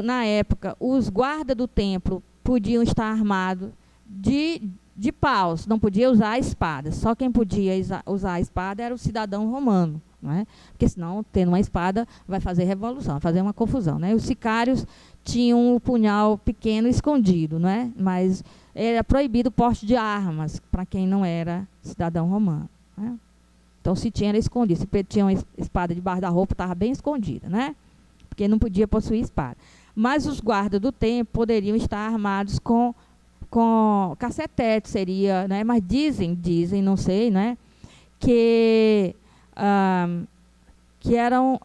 na época, os guardas do templo podiam estar armados de paus, não podia usar a espada. Só quem podia usar a espada era o cidadão romano, não é? Porque senão, tendo uma espada, vai fazer revolução, vai fazer uma confusão, né? Os sicários tinham o punhal pequeno escondido, não é? Mas era proibido o porte de armas para quem não era cidadão romano, né? Então, se tinha, era escondido. Se tinha uma espada debaixo da roupa, estava bem escondida, né? Porque não podia possuir espada. Mas os guardas do templo poderiam estar armados com cacetete, seria, né? Mas dizem, não sei, né? Que eram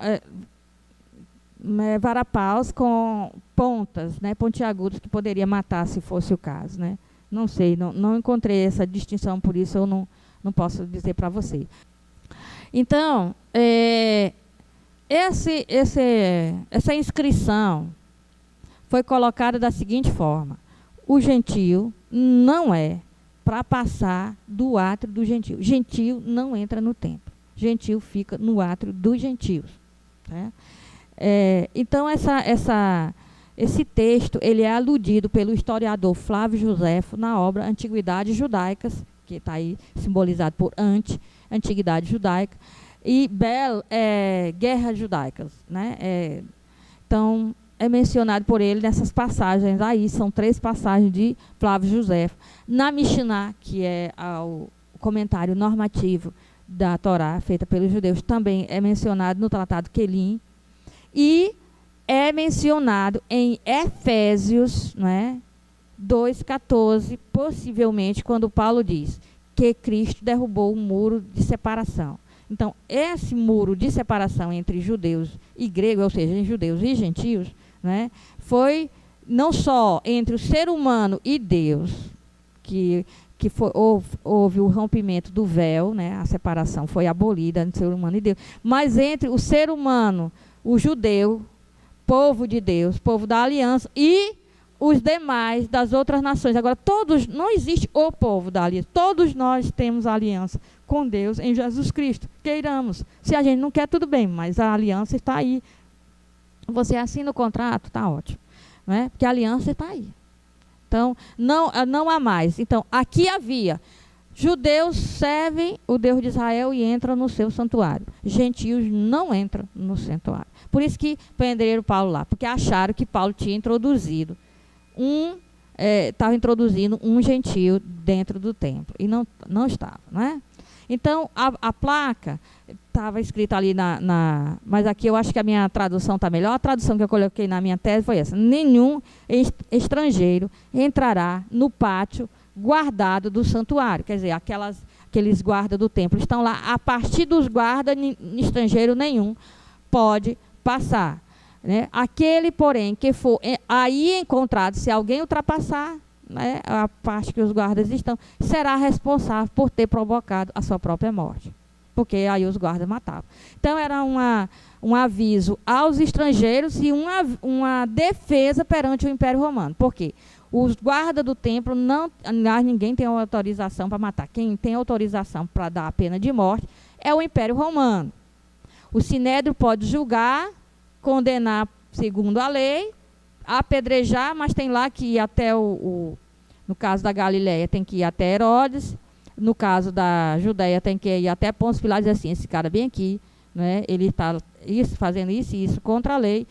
varapaus com pontas, né? Pontiagudos, que poderia matar se fosse o caso, né? Não sei, não encontrei essa distinção, por isso eu não posso dizer para você. Então, essa inscrição foi colocada da seguinte forma: o gentio não é para passar do átrio do gentio. Gentio não entra no templo. Gentio fica no átrio dos gentios, né? Então, esse texto ele é aludido pelo historiador Flávio Joséfo na obra Antiguidades Judaicas, que está aí simbolizado por Antiguidade Judaica, e Guerras Judaicas, né? Então, é mencionado por ele nessas passagens aí, são 3 passagens de Flávio Joséfo. Na Mishnah, que é o comentário normativo da Torá, feita pelos judeus, também é mencionado no Tratado Kelim, e é mencionado em Efésios, né, 2,14, possivelmente quando Paulo diz que Cristo derrubou o muro de separação. Então, esse muro de separação entre judeus e gregos, ou seja, entre judeus e gentios, né, foi não só entre o ser humano e Deus, que houve o rompimento do véu, né, a separação foi abolida entre o ser humano e Deus, mas entre o ser humano, o judeu, povo de Deus, povo da aliança, e os demais das outras nações. Agora, não existe o povo da aliança, todos nós temos aliança com Deus em Jesus Cristo, queiramos. Se a gente não quer, tudo bem, mas a aliança está aí. Você assina o contrato, está ótimo, não é? Porque a aliança está aí. Então, não há mais. Então, aqui havia: judeus servem o Deus de Israel e entram no seu santuário. Gentios não entram no santuário. Por isso que prenderam Paulo lá, porque acharam que Paulo tinha introduzido estava introduzindo um gentio dentro do templo, e não estava, né? Então, a placa estava escrita ali mas aqui eu acho que a minha tradução está melhor. A tradução que eu coloquei na minha tese foi essa: nenhum estrangeiro entrará no pátio guardado do santuário. Quer dizer, aqueles guardas do templo estão lá. A partir dos guardas, estrangeiro nenhum pode passar, né? Aquele, porém, que for aí encontrado, se alguém ultrapassar, né, a parte que os guardas estão, será responsável por ter provocado a sua própria morte, porque aí os guardas matavam. Então, era um aviso aos estrangeiros e uma defesa perante o Império Romano. Por quê? Os guardas do templo, ninguém tem autorização para matar. Quem tem autorização para dar a pena de morte é o Império Romano. O Sinédrio pode julgar, condenar segundo a lei, apedrejar, mas tem lá que ir até no caso da Galileia, tem que ir até Herodes. No caso da Judéia, tem que ir até Pôncio Pilatos e dizer assim: esse cara bem aqui, né, ele está fazendo isso e isso contra a lei,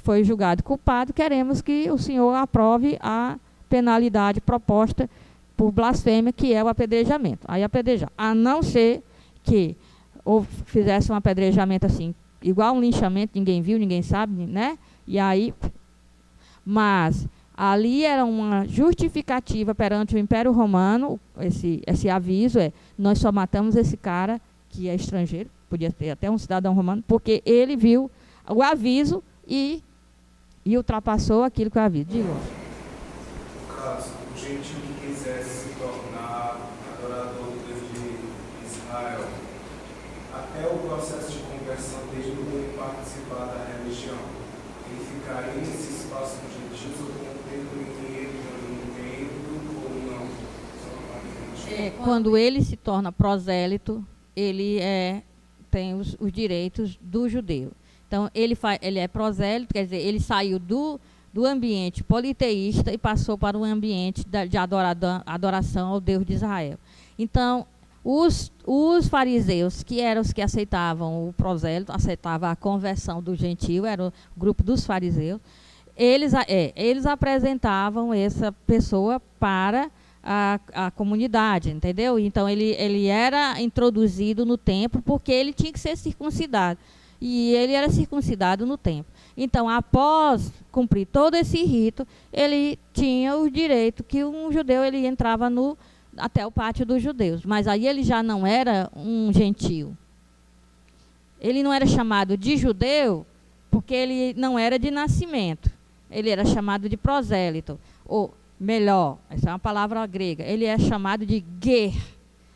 foi julgado culpado, queremos que o senhor aprove a penalidade proposta por blasfêmia, que é o apedrejamento. Aí apedrejar, a não ser que fizesse um apedrejamento assim, igual um linchamento, ninguém viu, ninguém sabe, né? E aí, mas ali era uma justificativa perante o Império Romano, esse aviso nós só matamos esse cara que é estrangeiro, podia ter até um cidadão romano, porque ele viu o aviso e ultrapassou aquilo que o aviso. Diga. No caso, o gentio que quisesse se tornar adorador do Deus de Israel, até o processo de conversão dele ele participar da religião, ele ficaria nesse espaço dos gentios ou com o tempo em que ele também ou não? Quando ele se torna prosélito, ele tem os direitos do judeu. Então, ele é prosélito, quer dizer, ele saiu do ambiente politeísta e passou para o ambiente de adoração ao Deus de Israel. Então, os fariseus, que eram os que aceitavam o prosélito, aceitavam a conversão do gentio, era o grupo dos fariseus, eles apresentavam essa pessoa para a comunidade, entendeu? Então, ele era introduzido no templo porque ele tinha que ser circuncidado. E ele era circuncidado no templo. Então, após cumprir todo esse rito, ele tinha o direito que um judeu ele entrava até o pátio dos judeus. Mas aí ele já não era um gentio. Ele não era chamado de judeu porque ele não era de nascimento. Ele era chamado de prosélito. Ou melhor, essa é uma palavra grega, ele é chamado de ger,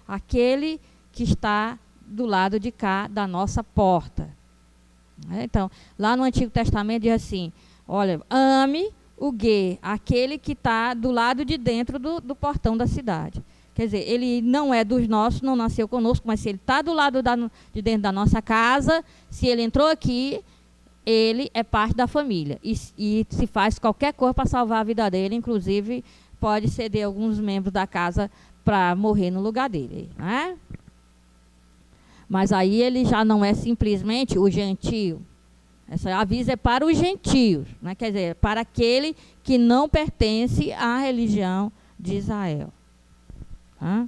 aquele que está do lado de cá da nossa porta. Então, lá no Antigo Testamento diz assim, olha, ame o ger, aquele que está do lado de dentro do portão da cidade. Quer dizer, ele não é dos nossos, não nasceu conosco, mas se ele está do lado de dentro da nossa casa, se ele entrou aqui, ele é parte da família. E se faz qualquer coisa para salvar a vida dele, inclusive pode ceder alguns membros da casa para morrer no lugar dele. Né? Mas aí ele já não é simplesmente o gentio. Esse aviso é para os gentios, né? Quer dizer, para aquele que não pertence à religião de Israel. Tá?